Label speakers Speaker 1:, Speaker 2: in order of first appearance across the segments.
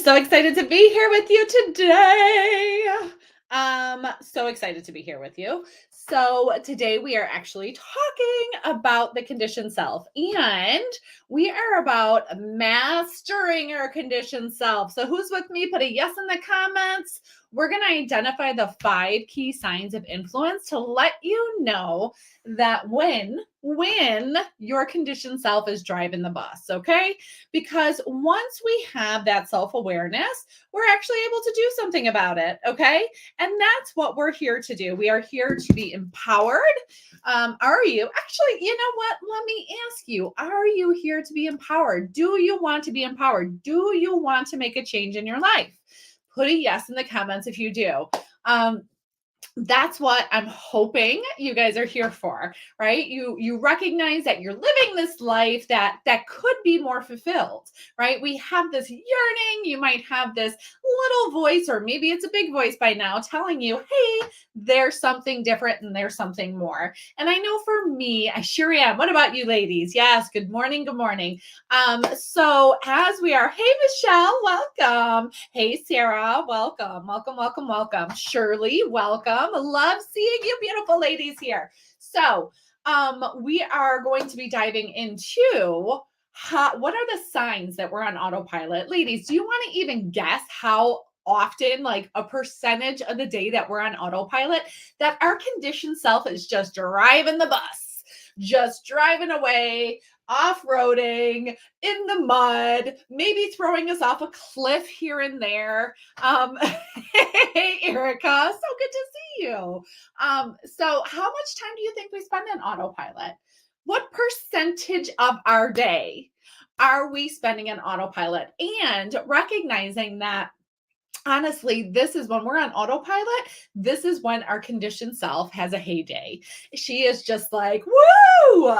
Speaker 1: so excited to be here with you today. So excited to be here with you. So today we are actually talking about the conditioned self, and we are about mastering our conditioned self. So who's with me? Put a yes in the comments. We're going to identify the 5 key signs of influence to let you know that when your conditioned self is driving the bus, okay? Because once we have that self-awareness, we're actually able to do something about it, okay? And that's what we're here to do. We are here to be empowered. Are you? Actually, you know what? Let me ask you, are you here to be empowered? Do you want to be empowered? Do you want to make a change in your life? Put a yes in the comments if you do. That's what I'm hoping you guys are here for, right? You recognize that you're living this life that could be more fulfilled, right? We have this yearning. You might have this little voice, or maybe it's a big voice by now, telling you, hey, there's something different and there's something more. And I know for me, I sure am. What about you ladies? Yes, good morning, good morning. So as we are, hey Michelle, welcome. Hey Sarah, welcome. Shirley, welcome. Love seeing you beautiful ladies here. So we are going to be diving into what are the signs that we're on autopilot. Ladies, do you want to even guess how often, like a percentage of the day that we're on autopilot, that our conditioned self is just driving the bus, just driving away, off-roading in the mud, maybe throwing us off a cliff here and there. Hey Erica, so good to see you. So how much time do you think we spend on autopilot? What percentage of our day are we spending on autopilot? And recognizing that honestly, this is when we're on autopilot. This is when our conditioned self has a heyday. She is just like, woo,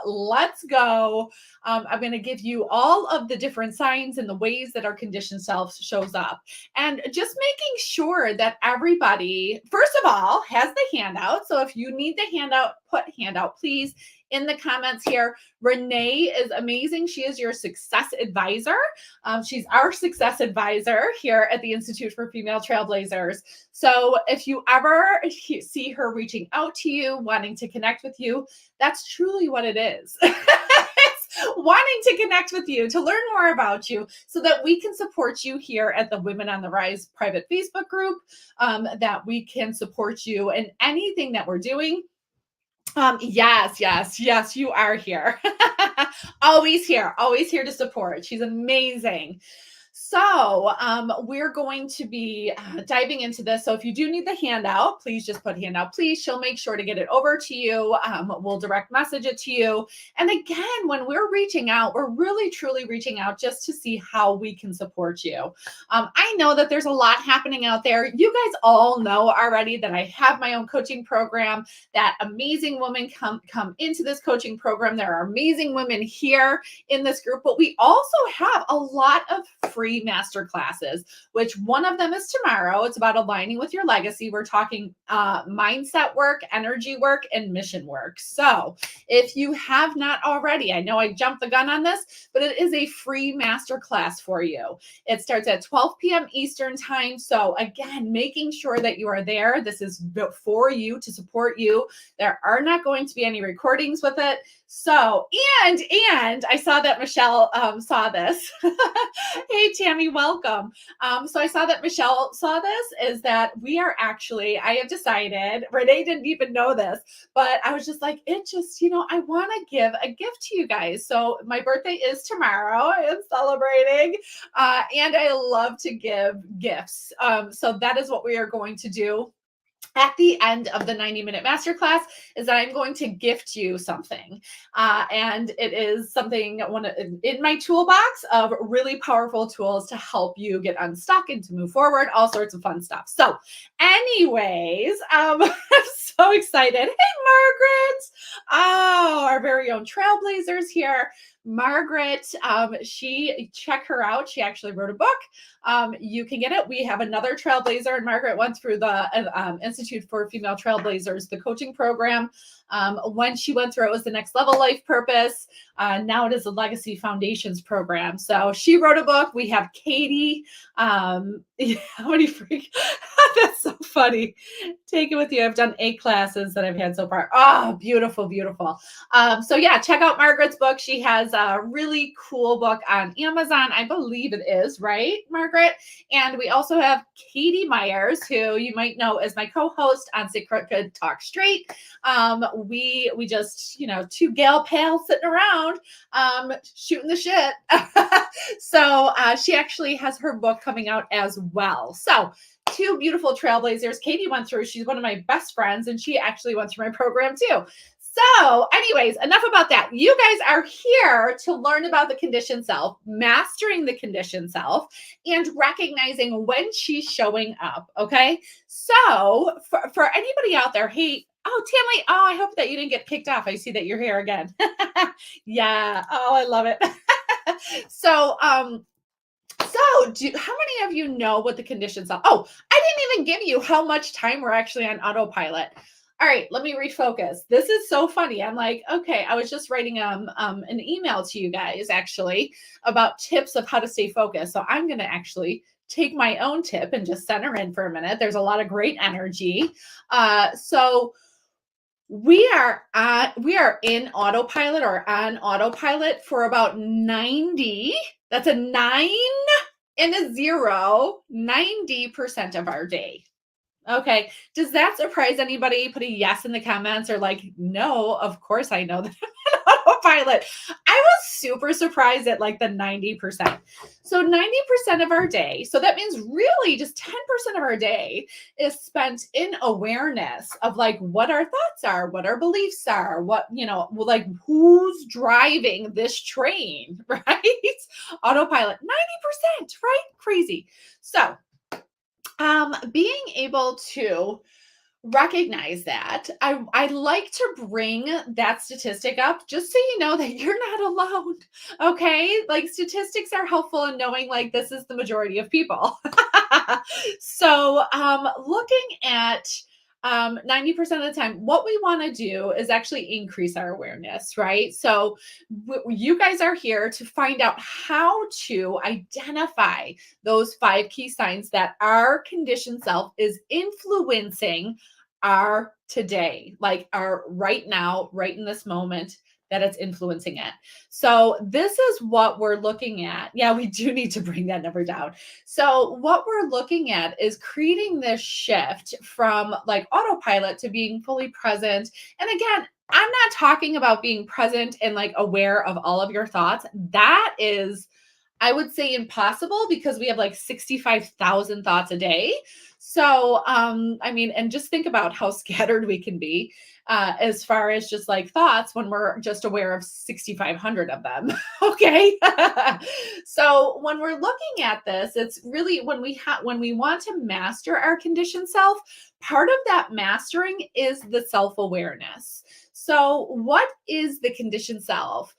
Speaker 1: let's go. I'm going to give you all of the different signs and the ways that our conditioned self shows up. And just making sure that everybody, first of all, has the handout. So if you need the handout, put handout, please, in the comments here. Renee is amazing. She is your success advisor. She's our success advisor here at the Institute for Female Trailblazers. So if you ever see her reaching out to you, wanting to connect with you, that's truly what it is. It's wanting to connect with you, to learn more about you, so that we can support you here at the Women on the Rise private Facebook group, that we can support you in anything that we're doing. Yes, you are here. Always here to support. She's amazing. So we're going to be diving into this. So if you do need the handout, please just put handout, please. She'll make sure to get it over to you. We'll direct message it to you. And again, when we're reaching out, we're really, truly reaching out just to see how we can support you. I know that there's a lot happening out there. You guys all know already that I have my own coaching program, that amazing women come into this coaching program. There are amazing women here in this group, but we also have a lot of free master classes, which one of them is tomorrow. It's about aligning with your legacy. We're talking mindset work, energy work, and mission work. So if you have not already, I know I jumped the gun on this, but it is a free master class for you. It starts at 12 p.m. Eastern time. So again, making sure that you are there. This is for you, to support you. There are not going to be any recordings with it. So, and I saw that Michelle saw this. Hey, Tammy, welcome. So I saw that Michelle saw this, is that we are actually, I have decided, Renee didn't even know this, but I was just like, I want to give a gift to you guys. So my birthday is tomorrow. I am celebrating, and I love to give gifts. So that is what we are going to do at the end of the 90-minute masterclass, is that I'm going to gift you something. And it is something in my toolbox of really powerful tools to help you get unstuck and to move forward, all sorts of fun stuff. So anyways, I'm so excited. Hey, Margaret. Oh, our very own Trailblazers here. Margaret, check her out. She actually wrote a book. You can get it. We have another Trailblazer, and Margaret went through the Institute Institute for Female Trailblazers, the coaching program. When she went through it was the Next Level Life Purpose. Now it is a Legacy Foundations program. So she wrote a book. We have Katie. Yeah, how many freak? That's so funny. Take it with you. I've done 8 classes that I've had so far. Oh, beautiful, beautiful. So yeah, check out Margaret's book. She has a really cool book on Amazon. I believe it is, right, Margaret? And we also have Katie Myers, who you might know as my co-host on Sit Crooked Talk Straight. We just, 2 gal pals sitting around shooting the shit. So she actually has her book coming out as well. So 2 beautiful trailblazers. Katie went through, she's one of my best friends, and she actually went through my program too. So, anyways, enough about that. You guys are here to learn about the conditioned self, mastering the conditioned self, and recognizing when she's showing up. Okay. So, for anybody out there, hey, oh, Tammy, oh, I hope that you didn't get kicked off. I see that you're here again. Yeah. Oh, I love it. So, how many of you know what the conditions are? Oh, I didn't even give you how much time we're actually on autopilot. All right, let me refocus. This is so funny. I'm like, okay, I was just writing an email to you guys actually about tips of how to stay focused. So I'm going to actually take my own tip and just center in for a minute. There's a lot of great energy. So we are in autopilot or on autopilot for about 90. That's a 9 and a 0, 90% of our day. Okay. Does that surprise anybody? Put a yes in the comments or like, no, of course I know that I'm on autopilot. I was super surprised at like the 90%. So 90% of our day. So that means really just 10% of our day is spent in awareness of like what our thoughts are, what our beliefs are, what, like who's driving this train, right? Autopilot, 90%, right? Crazy. So being able to recognize that, I like to bring that statistic up just so you know that you're not alone. Okay, like statistics are helpful in knowing like this is the majority of people. So looking at 90% of the time, what we want to do is actually increase our awareness, right? So you guys are here to find out how to identify those 5 key signs that our conditioned self is influencing our today, like our right now, right in this moment, that it's influencing it. So this is what we're looking at. Yeah, we do need to bring that number down. So what we're looking at is creating this shift from like autopilot to being fully present. And again, I'm not talking about being present and like aware of all of your thoughts. That is, I would say, impossible because we have like 65,000 thoughts a day. So, and just think about how scattered we can be as far as just like thoughts when we're just aware of 6,500 of them. Okay. So when we're looking at this, it's really when we want to master our conditioned self, part of that mastering is the self-awareness. So what is the conditioned self?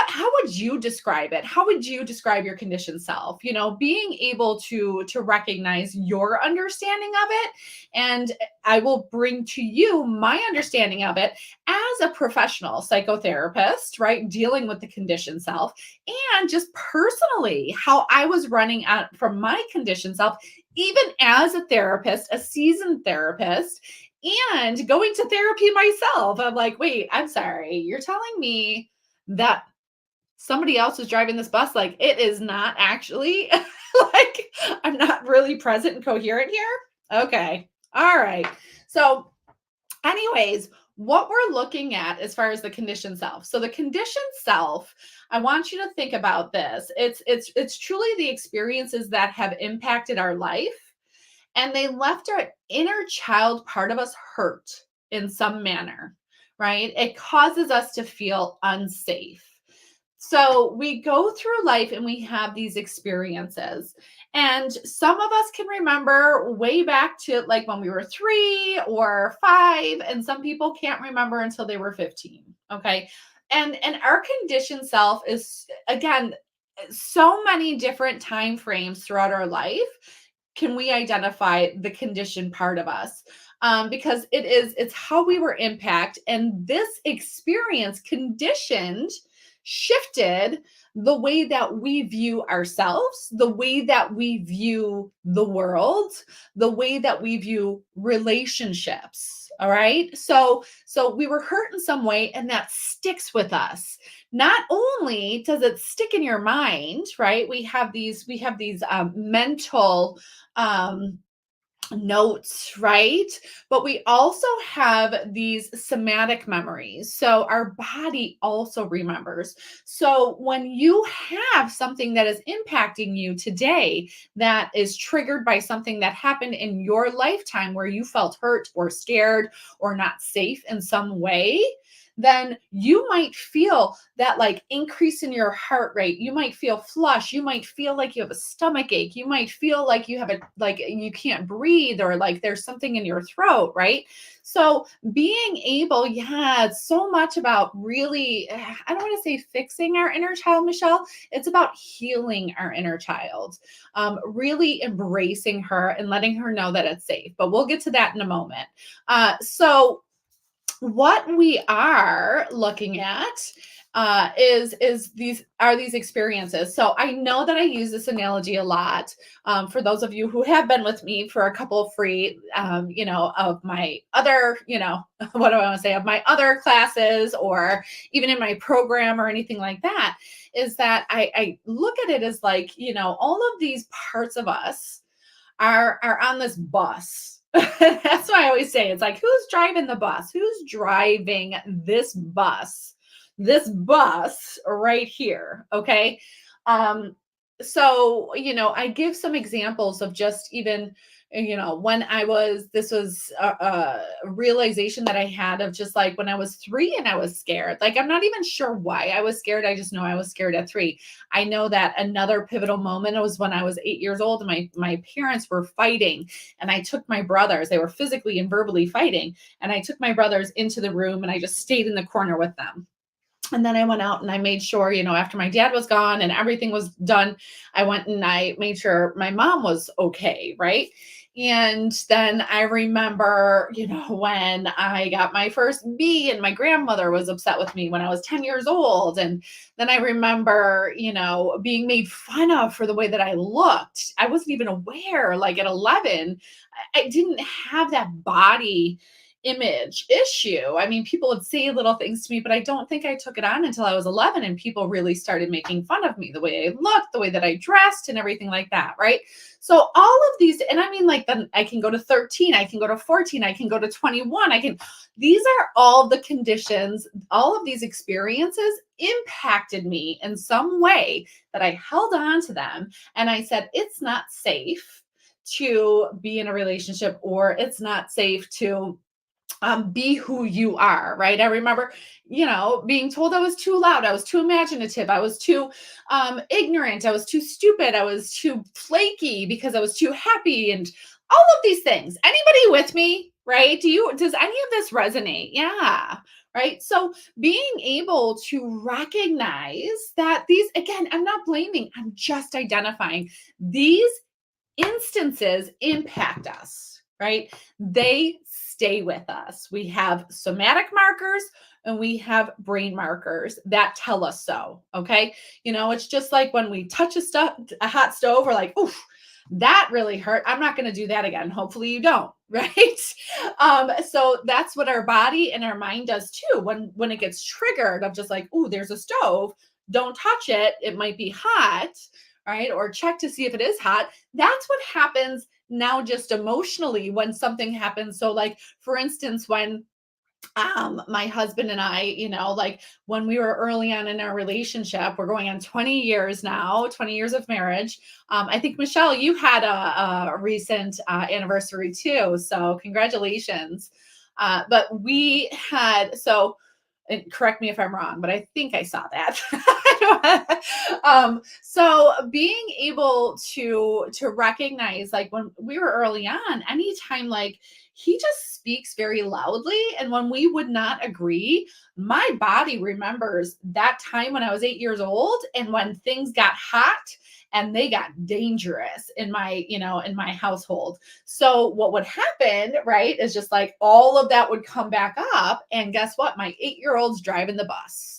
Speaker 1: How would you describe it? How would you describe your conditioned self? Being able to recognize your understanding of it. And I will bring to you my understanding of it as a professional psychotherapist, right? Dealing with the conditioned self, and just personally how I was running out from my conditioned self, even as a therapist, a seasoned therapist, and going to therapy myself. I'm like, wait, I'm sorry. You're telling me that somebody else is driving this bus, like it is not actually like I'm not really present and coherent here. Okay. All right. So anyways, what we're looking at as far as the conditioned self. So the conditioned self, I want you to think about this. It's truly the experiences that have impacted our life, and they left our inner child part of us hurt in some manner, right? It causes us to feel unsafe. So we go through life and we have these experiences. And some of us can remember way back to like when we were 3 or 5, and some people can't remember until they were 15. Okay. And our conditioned self is, again, so many different time frames throughout our life can we identify the conditioned part of us. because it's how we were impacted. And this experience conditioned, shifted the way that we view ourselves, the way that we view the world, the way that we view relationships. All right. So we were hurt in some way, and that sticks with us. Not only does it stick in your mind, right? We have these mental notes, right? But we also have these somatic memories. So our body also remembers. So when you have something that is impacting you today, that is triggered by something that happened in your lifetime where you felt hurt or scared or not safe in some way, then you might feel that like increase in your heart rate. You might feel flush. You might feel like you have a stomach ache. You might feel like you have like you can't breathe, or like there's something in your throat, right? So being able, yeah, it's so much about really, I don't want to say fixing our inner child, Michelle. It's about healing our inner child, really embracing her and letting her know that it's safe. But we'll get to that in a moment. So what we are looking at is these experiences. So I know that I use this analogy a lot. For those of you who have been with me for a couple of free, of my other, what do I want to say, of my other classes, or even in my program or anything like that, is that I look at it as like, all of these parts of us are on this bus. That's why I always say, it's like, who's driving the bus? Who's driving this bus? This bus right here. Okay. So, I give some examples of just even, when this was a realization that I had of just like when I was 3 and I was scared. Like, I'm not even sure why I was scared. I just know I was scared at 3. I know that another pivotal moment was when I was 8 years old and my parents were fighting, and I took my brothers, they were physically and verbally fighting. And I took my brothers into the room and I just stayed in the corner with them. And then I went out and I made sure, after my dad was gone and everything was done, I went and I made sure my mom was okay. Right. And then I remember, when I got my first B and my grandmother was upset with me when I was 10 years old. And then I remember, being made fun of for the way that I looked. I wasn't even aware, like at 11, I didn't have that body image issue. I mean, people would say little things to me, but I don't think I took it on until I was 11, and people really started making fun of me, the way I looked, the way that I dressed, and everything like that, right? So all of these, and I mean, like, then I can go to 13, I can go to 14, I can go to 21, these are all the conditions, all of these experiences impacted me in some way that I held on to them. And I said, it's not safe to be in a relationship, or it's not safe to be who you are, right? I remember, being told I was too loud, I was too imaginative, I was too ignorant, I was too stupid, I was too flaky because I was too happy, and all of these things. Anybody with me, right? Does any of this resonate? Yeah. Right. So being able to recognize that these, again, I'm not blaming, I'm just identifying these instances impact us, right? They stay with us. We have somatic markers and we have brain markers that tell us so. Okay. It's just like when we touch a hot stove, we're like, oof, that really hurt. I'm not going to do that again. Hopefully you don't. Right. So that's what our body and our mind does too. When it gets triggered of just like, ooh, there's a stove, don't touch it. It might be hot. Right. Or check to see if it is hot. That's what happens now, just emotionally, when something happens. So like, for instance, when my husband and I, like when we were early on in our relationship, we're going on 20 years now, 20 years of marriage. I think, Michelle, you had a recent anniversary too. So congratulations. But we had, so, and correct me if I'm wrong, but I think I saw that. So being able to recognize, like when we were early on, anytime like he just speaks very loudly, and when we would not agree, my body remembers that time when I was 8 years old, and when things got hot, and they got dangerous in my household. So what would happen, right, is just like all of that would come back up. And guess what? My 8-year-old's driving the bus.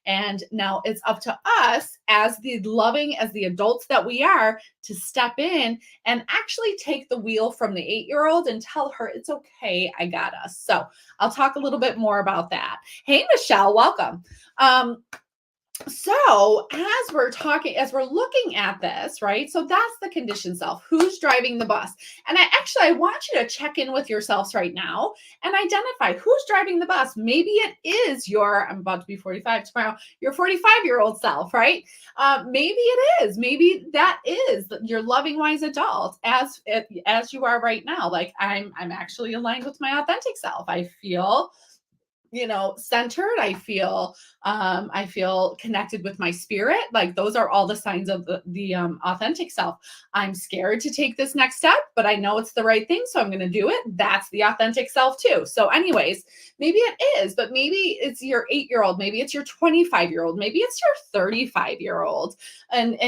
Speaker 1: And now it's up to us, as the loving, as the adults that we are, to step in and actually take the wheel from the 8-year-old and tell her it's okay, I got us. So I'll talk a little bit more about that. Hey, Michelle, welcome. So as we're looking at this, right? So that's the conditioned self. Who's driving the bus? And I want you to check in with yourselves right now and identify who's driving the bus. Maybe it is I'm about to be 45 tomorrow, your 45-year-old self, right? Maybe it is. Maybe that is your loving, wise adult as you are right now. Like I'm actually aligned with my authentic self. I feel centered. I feel connected with my spirit. Like those are all the signs of the authentic self. I'm scared to take this next step, but I know it's the right thing, so I'm going to do it. That's the authentic self too. So anyways, maybe it is, but maybe it's your 8-year-old, maybe it's your 25-year-old, maybe it's your 35-year-old, and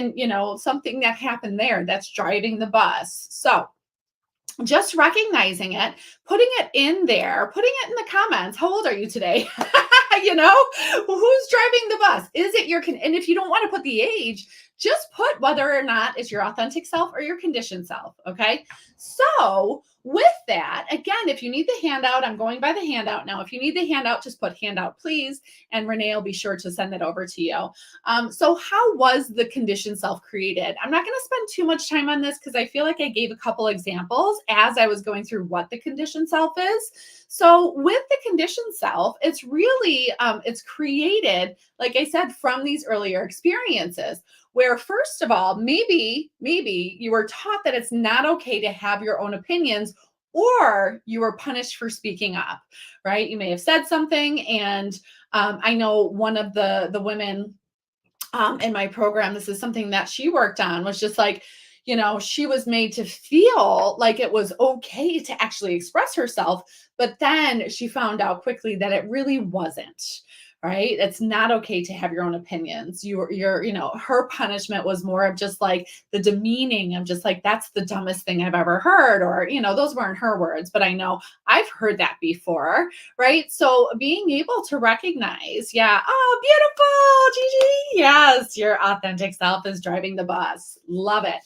Speaker 1: something that happened there that's driving the bus. So just recognizing it, putting it in there, putting it in the comments. How old are you today? Who's driving the bus? Is it and if you don't want to put the age, just put whether or not it's your authentic self or your conditioned self. Okay. So with that, again, if you need the handout, I'm going by the handout now. If you need the handout, just put handout, please. And Renee will be sure to send it over to you. So how was the conditioned self created? I'm not going to spend too much time on this because I feel like I gave a couple examples as I was going through what the conditioned self is. So with the conditioned self, it's really, it's created, like I said, from these earlier experiences where, first of all, maybe you were taught that it's not okay to have your own opinions, or you were punished for speaking up, right? You may have said something. And I know one of the women in my program, this is something that she worked on, was just like, she was made to feel like it was okay to actually express herself. But then she found out quickly that it really wasn't, right? It's not okay to have your own opinions. Her punishment was more of just like the demeaning of just like, that's the dumbest thing I've ever heard. Or, those weren't her words, but I know I've heard that before, right? So being able to recognize, yeah, oh, beautiful, Gigi. Yes, your authentic self is driving the bus. Love it.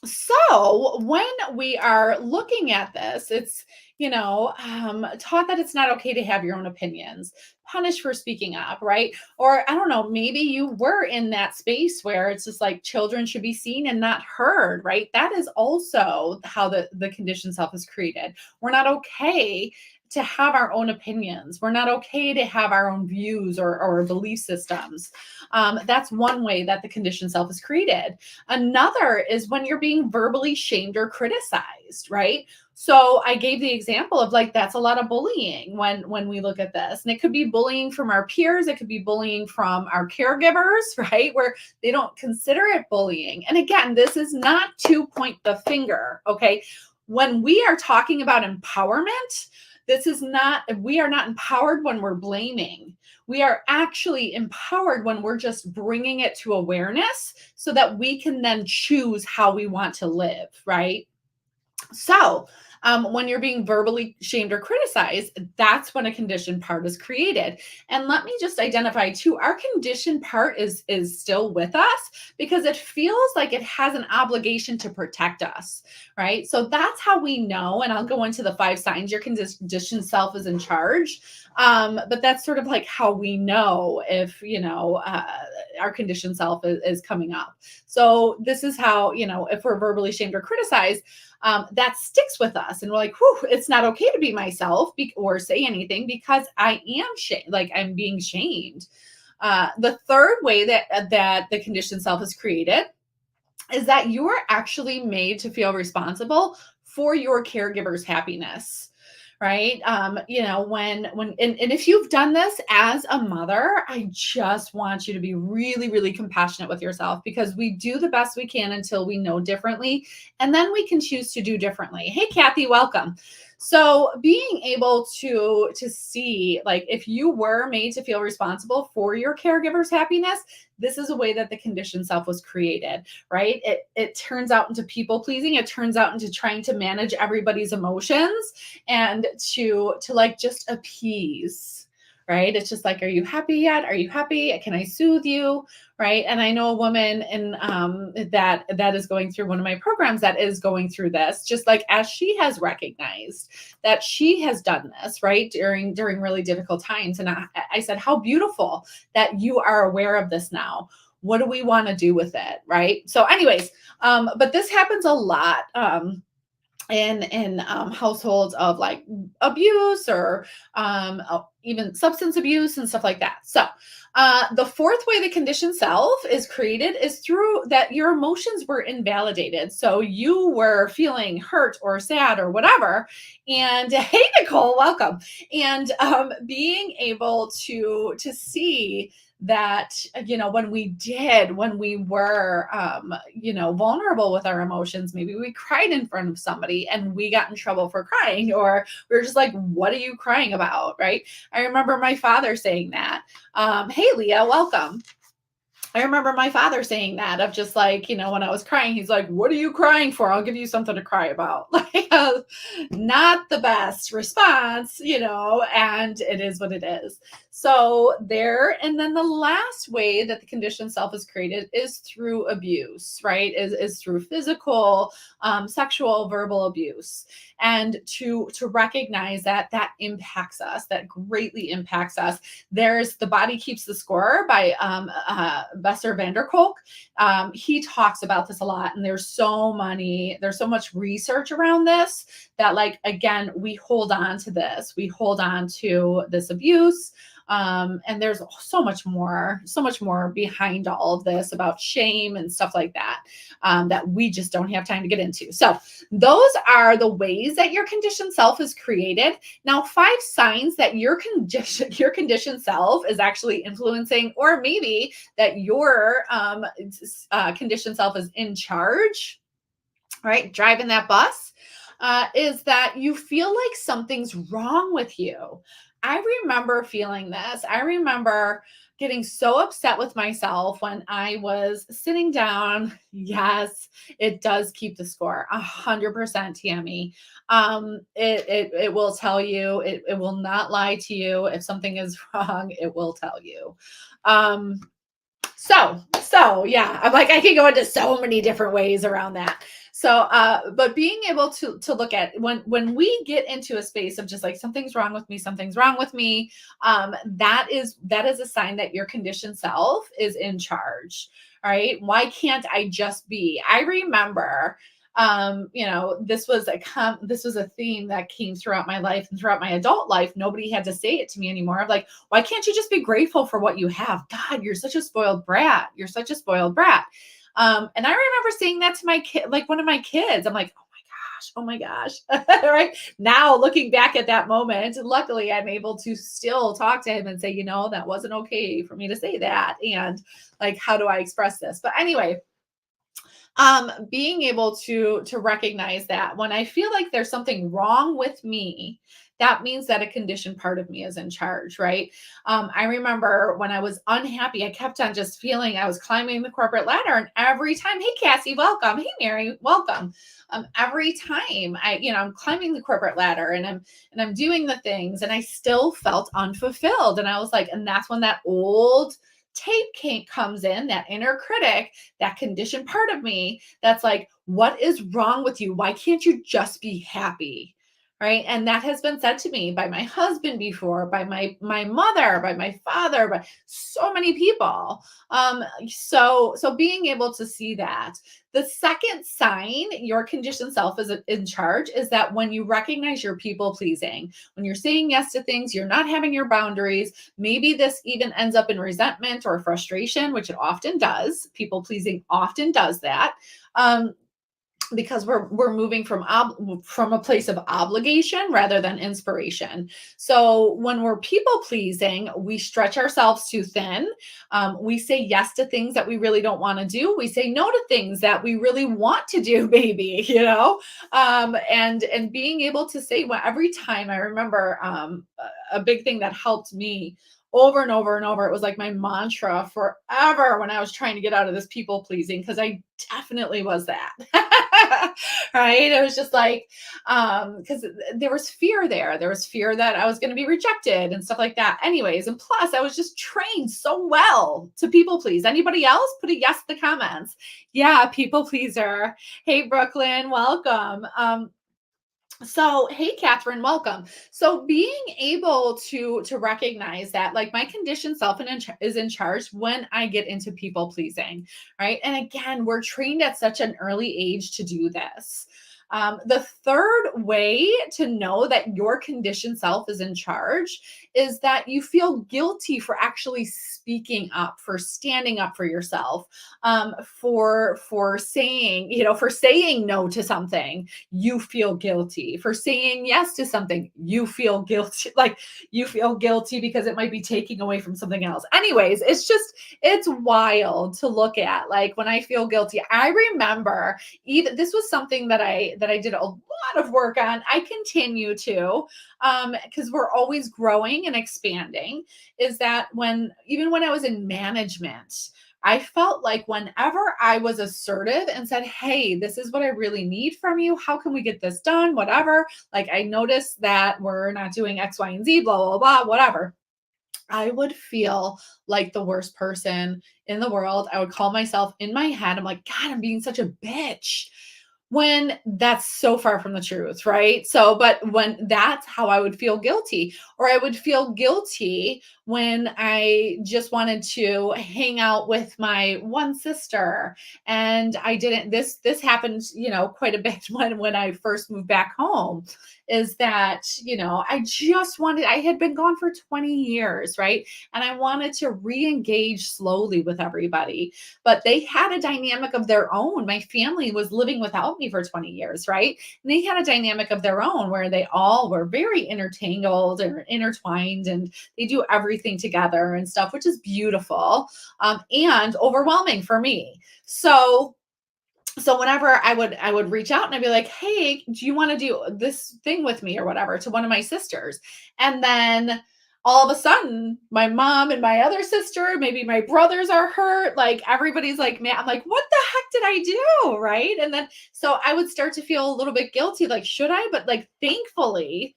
Speaker 1: So when we are looking at this, it's, taught that it's not okay to have your own opinions, punished for speaking up, right? Or I don't know, maybe you were in that space where it's just like children should be seen and not heard, right? That is also how the conditioned self is created. We're not okay to have our own opinions. We're not okay to have our own views or belief systems. That's one way that the conditioned self is created. Another is when you're being verbally shamed or criticized, right? So I gave the example of like, that's a lot of bullying when we look at this. And it could be bullying from our peers. It could be bullying from our caregivers, right? Where they don't consider it bullying. And again, this is not to point the finger, okay? When we are talking about empowerment, we are not empowered when we're blaming. We are actually empowered when we're just bringing it to awareness so that we can then choose how we want to live, right? So when you're being verbally shamed or criticized, that's when a conditioned part is created. And let me just identify too, our conditioned part is still with us because it feels like it has an obligation to protect us, right? So that's how we know, and I'll go into the 5 signs your conditioned self is in charge. But that's sort of like how we know if, our conditioned self is coming up. So this is how, if we're verbally shamed or criticized, that sticks with us. And we're like, whew, it's not okay to be myself or say anything because I am I'm being shamed. The third way that the conditioned self is created is that you are actually made to feel responsible for your caregiver's happiness. Right. And if you've done this as a mother, I just want you to be really, really compassionate with yourself because we do the best we can until we know differently. And then we can choose to do differently. Hey, Kathy, welcome. So being able to see, like, if you were made to feel responsible for your caregiver's happiness, this is a way that the conditioned self was created, right? It turns out into people pleasing. It turns out into trying to manage everybody's emotions and to like just appease. Right. It's just like, are you happy yet? Are you happy? Can I soothe you? Right. And I know a woman in that is going through one of my programs that is going through this, just like as she has recognized that she has done this right during really difficult times. And I said, how beautiful that you are aware of this now. What do we want to do with it? Right. So, anyways, but this happens a lot. In households of like abuse or even substance abuse and stuff like that. So the fourth way the conditioned self is created is through that your emotions were invalidated. So you were feeling hurt or sad or whatever. And hey, Nicole, welcome. And being able to see that when we were vulnerable with our emotions, maybe we cried in front of somebody and we got in trouble for crying, or we were just like, what are you crying about? Right. I remember my father saying that. Hey, Leah, welcome. I remember my father saying that, of just like, when I was crying, he's like, what are you crying for? I'll give you something to cry about. Like, not the best response, and it is what it is. So there, and then the last way that the conditioned self is created is through abuse, right? Is through physical, sexual, verbal abuse. And to recognize that impacts us, that greatly impacts us. There's The Body Keeps the Score by Besser Vanderkolk. He talks about this a lot, and there's so much research around this that, like, again, we hold on to this abuse. And there's so much more behind all of this about shame and stuff like that, that we just don't have time to get into. So those are the ways that your conditioned self is created. Now, 5 signs that your conditioned self is actually influencing, or maybe that your conditioned self is in charge, right? Driving that bus, is that you feel like something's wrong with you. I remember feeling this. I remember getting so upset with myself when I was sitting down. Yes, it does keep the score 100%, Tammy. It will tell you, it will not lie to you. If something is wrong, it will tell you. So yeah, I'm like, I can go into so many different ways around that. So, but being able to look at when we get into a space of just like, something's wrong with me, that is a sign that your conditioned self is in charge. All right. Why can't I just be? I remember, this was a theme that came throughout my life and throughout my adult life. Nobody had to say it to me anymore. I'm like, why can't you just be grateful for what you have? God, you're such a spoiled brat. And I remember saying that to my kid, like one of my kids. I'm like, oh my gosh. Right now, looking back at that moment, luckily I'm able to still talk to him and say, that wasn't okay for me to say that. And like, how do I express this? But anyway, being able to recognize that when I feel like there's something wrong with me, that means that a conditioned part of me is in charge, right? I remember when I was unhappy, I kept on just feeling I was climbing the corporate ladder, and every time, hey Cassie, welcome, hey Mary, welcome. Every time I'm climbing the corporate ladder and I'm doing the things, and I still felt unfulfilled, and I was like, and that's when that old tape comes in, that inner critic, that conditioned part of me that's like, what is wrong with you? Why can't you just be happy? Right. And that has been said to me by my husband before, by my mother, by my father, by so many people. So being able to see that. The second sign your conditioned self is in charge is that when you recognize you're people pleasing, when you're saying yes to things, you're not having your boundaries. Maybe this even ends up in resentment or frustration, which it often does. People pleasing often does that. because we're moving from a place of obligation rather than inspiration. So when we're people pleasing, we stretch ourselves too thin. We say yes to things that we really don't want to do. We say no to things that we really want to do, maybe, and being able to say, well, every time. I remember a big thing that helped me over and over and over. It was like my mantra forever when I was trying to get out of this people pleasing, because I definitely was that. Right? It was just like, because there was fear there. There was fear that I was going to be rejected and stuff like that. Anyways, and plus, I was just trained so well to people please. Anybody else? Put a yes in the comments. Yeah, people pleaser. Hey, Brooklyn, welcome. So hey, Catherine, welcome. So being able to recognize that, like, my conditioned self is in charge when I get into people pleasing, right? And again, we're trained at such an early age to do this. The third way to know that your conditioned self is in charge is that you feel guilty for actually speaking up, for standing up for yourself, for saying no to something. You feel guilty for saying yes to something. You feel guilty, like you feel guilty because it might be taking away from something else. Anyways, it's wild to look at. Like, when I feel guilty, I remember, even this was something that I did a lot of work on. I continue to, because we're always growing and expanding. Is that even when I was in management, I felt like whenever I was assertive and said, hey, this is what I really need from you. How can we get this done? Whatever. Like, I noticed that we're not doing X, Y, and Z, blah, blah, blah, whatever. I would feel like the worst person in the world. I would call myself in my head. I'm like, God, I'm being such a bitch, when that's so far from the truth, right? So, but when that's how I would feel guilty, or I would feel guilty when I just wanted to hang out with my one sister, and I didn't. This happened, quite a bit when I first moved back home. Is that, I had been gone for 20 years, right? And I wanted to re-engage slowly with everybody, but they had a dynamic of their own. My family was living without me for 20 years, right? And they had a dynamic of their own where they all were very intertangled and intertwined, and they do everything together and stuff, which is beautiful, and overwhelming for me. So whenever I would reach out and I'd be like, hey, do you want to do this thing with me or whatever, to one of my sisters? And then all of a sudden, my mom and my other sister, maybe my brothers, are hurt. Like, everybody's like, man, I'm like, what the heck did I do? Right. And then so I would start to feel a little bit guilty, like, should I? But like, thankfully,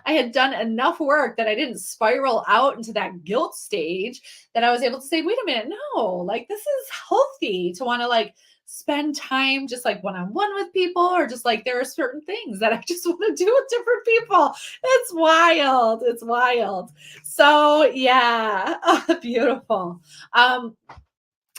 Speaker 1: I had done enough work that I didn't spiral out into that guilt stage, that I was able to say, wait a minute, no, like, this is healthy to want to, like, spend time just like one-on-one with people, or just like, there are certain things that I just want to do with different people. It's wild. It's wild. So yeah, beautiful. Um,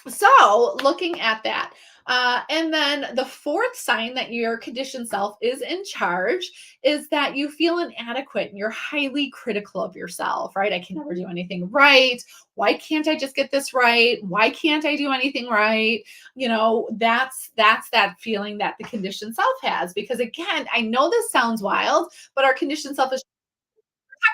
Speaker 1: so looking at that, and then the fourth sign that your conditioned self is in charge is that you feel inadequate and you're highly critical of yourself, right? I can never do anything right. Why can't I just get this right? Why can't I do anything right? That's that feeling that the conditioned self has. Because again, I know this sounds wild, but our conditioned self is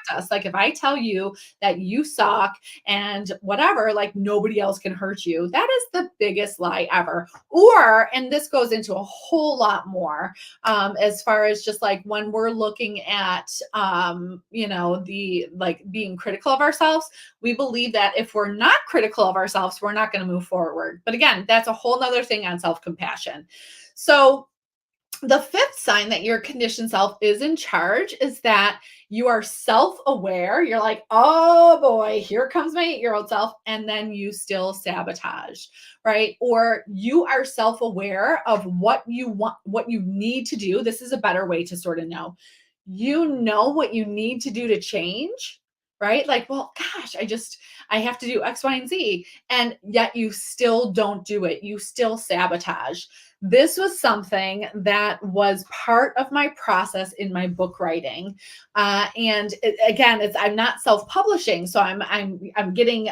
Speaker 1: us. Like, if I tell you that you suck and whatever, like, nobody else can hurt you, that is the biggest lie ever. Or, and this goes into a whole lot more, as far as just like when we're looking at, the like being critical of ourselves, we believe that if we're not critical of ourselves, we're not going to move forward. But again, that's a whole nother thing on self compassion. So, the fifth sign that your conditioned self is in charge is that you are self aware. You're like, oh boy, here comes my 8-year-old self. And then you still sabotage, right? Or you are self aware of what you want, what you need to do. This is a better way to sort of know. You know what you need to do to change, right? Like, well, gosh, I have to do X, Y, and Z. And yet you still don't do it. You still sabotage. This was something that was part of my process in my book writing, again, I'm not self-publishing, so I'm getting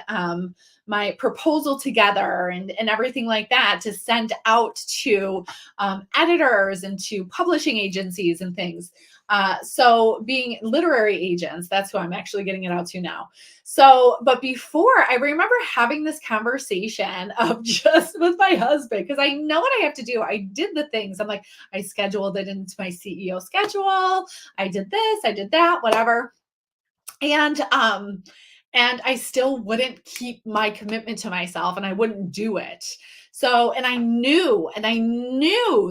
Speaker 1: my proposal together and everything like that to send out to editors and to publishing agencies and things. So being literary agents, that's who I'm actually getting it out to now. So, but before, I remember having this conversation of just with my husband because I know what I have to do. I did the things. I'm like, I scheduled it into my CEO schedule. I did this, I did that, whatever. And and I still wouldn't keep my commitment to myself and I wouldn't do it. So, and I knew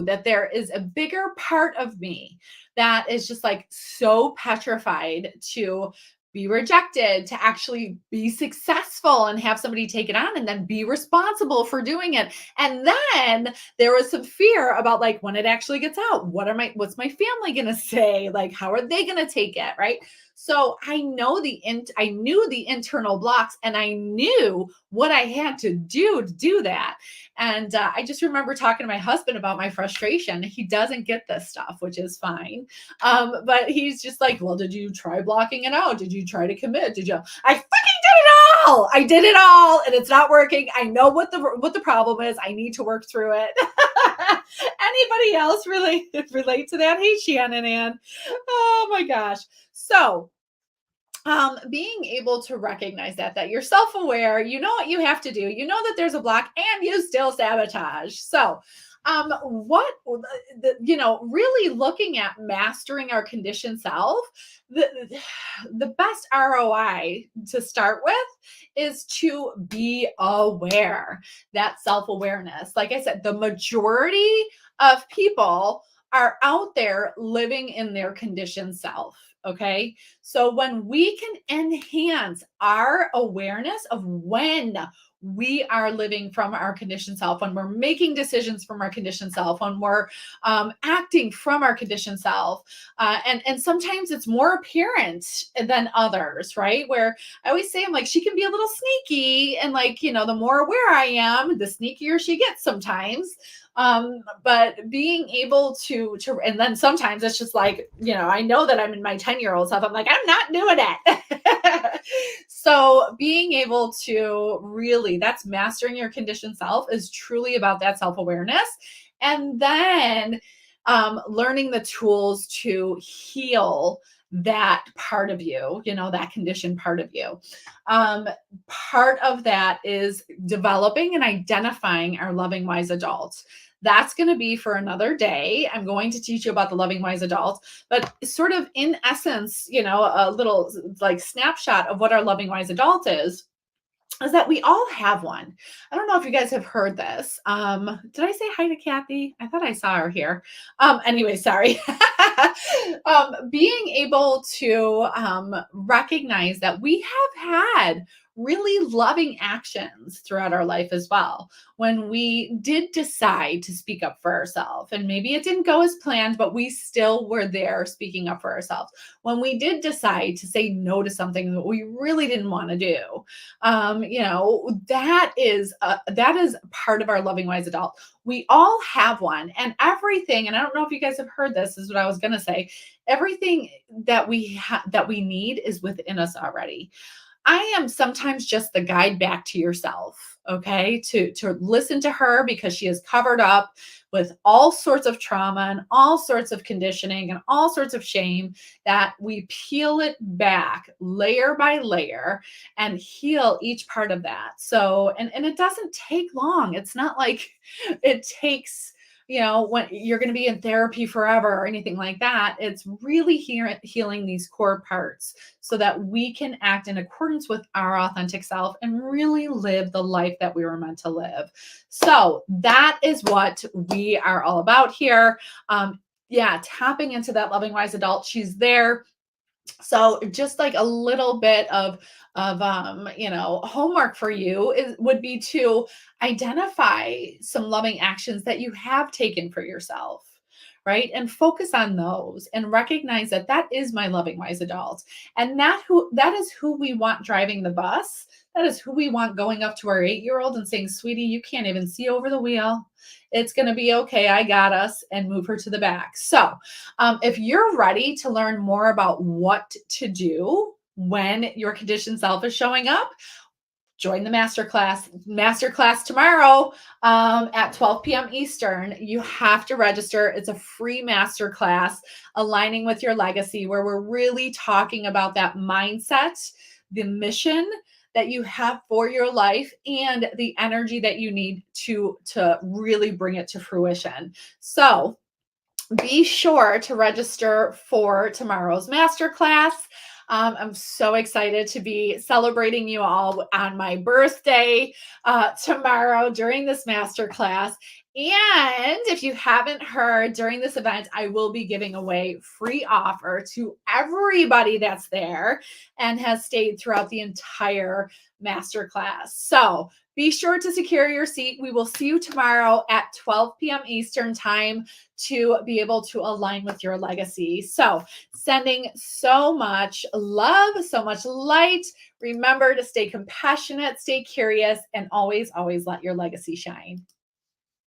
Speaker 1: that there is a bigger part of me that is just like so petrified to be rejected, to actually be successful and have somebody take it on and then be responsible for doing it. And then there was some fear about like when it actually gets out, what's my family going to say? Like, how are they going to take it? Right. So I knew the internal blocks and I knew what I had to do that. And I just remember talking to my husband about my frustration. He doesn't get this stuff, which is fine. But he's just like, well, did you try blocking it out? Did you try to commit? I fucking did it all. I did it all and it's not working. I know what the problem is. I need to work through it. Anybody else really relate to that? Hey, Shannon Ann. Oh my gosh. So being able to recognize that you're self-aware, you know what you have to do, you know that there's a block and you still sabotage. So what really looking at mastering our conditioned self, the the best ROI to start with is to be aware. That self-awareness, like I said, the majority of people are out there living in their conditioned self. Okay. So when we can enhance our awareness of when we are living from our conditioned self, when we're making decisions from our conditioned self, when we're acting from our conditioned self, and sometimes it's more apparent than others, right? Where I always say, I'm like, she can be a little sneaky, and like the more aware I am, the sneakier she gets sometimes. But being able and then sometimes it's just like, I know that I'm in my 10-year-old self. I'm like, I'm not doing it. So being able to really, that's mastering your conditioned self, is truly about that self-awareness. And then learning the tools to heal that part of you, that conditioned part of you. Part of that is developing and identifying our loving, wise adults. That's going to be for another day. I'm going to teach you about the loving, wise adult, but sort of in essence, a little like snapshot of what our loving, wise adult is that we all have one. I don't know if you guys have heard this. Did I say hi to Kathy? I thought I saw her here. Anyway, sorry. Being able to recognize that we have had really loving actions throughout our life as well. When we did decide to speak up for ourselves, and maybe it didn't go as planned, but we still were there speaking up for ourselves. When we did decide to say no to something that we really didn't want to do, that is part of our loving, wise adult. We all have one, and everything. And I don't know if you guys have heard this. Is what I was going to say. Everything that we need is within us already. I am sometimes just the guide back to yourself, okay? To listen to her because she is covered up with all sorts of trauma and all sorts of conditioning and all sorts of shame, that we peel it back layer by layer and heal each part of that. So, and it doesn't take long. It's not like it takes when you're going to be in therapy forever or anything like that. It's really healing these core parts so that we can act in accordance with our authentic self and really live the life that we were meant to live. So that is what we are all about here. Tapping into that loving, wise adult. She's there. So just like a little bit of homework for you would be to identify some loving actions that you have taken for yourself, right? And focus on those and recognize that is my loving, wise adult. And that is who we want driving the bus. That is who we want going up to our 8-year-old and saying, sweetie, you can't even see over the wheel. It's going to be okay. I got us, and move her to the back. So if you're ready to learn more about what to do when your conditioned self is showing up, join the masterclass tomorrow at 12 p.m. Eastern. You have to register. It's a free masterclass aligning with your legacy, where we're really talking about that mindset, the mission that you have for your life, and the energy that you need to really bring it to fruition. So be sure to register for tomorrow's masterclass. I'm so excited to be celebrating you all on my birthday tomorrow during this masterclass. And if you haven't heard, during this event, I will be giving away free offer to everybody that's there and has stayed throughout the entire masterclass. So be sure to secure your seat. We will see you tomorrow at 12 p.m. Eastern time to be able to align with your legacy. So, sending so much love, so much light. Remember to stay compassionate, stay curious, and always, always let your legacy shine.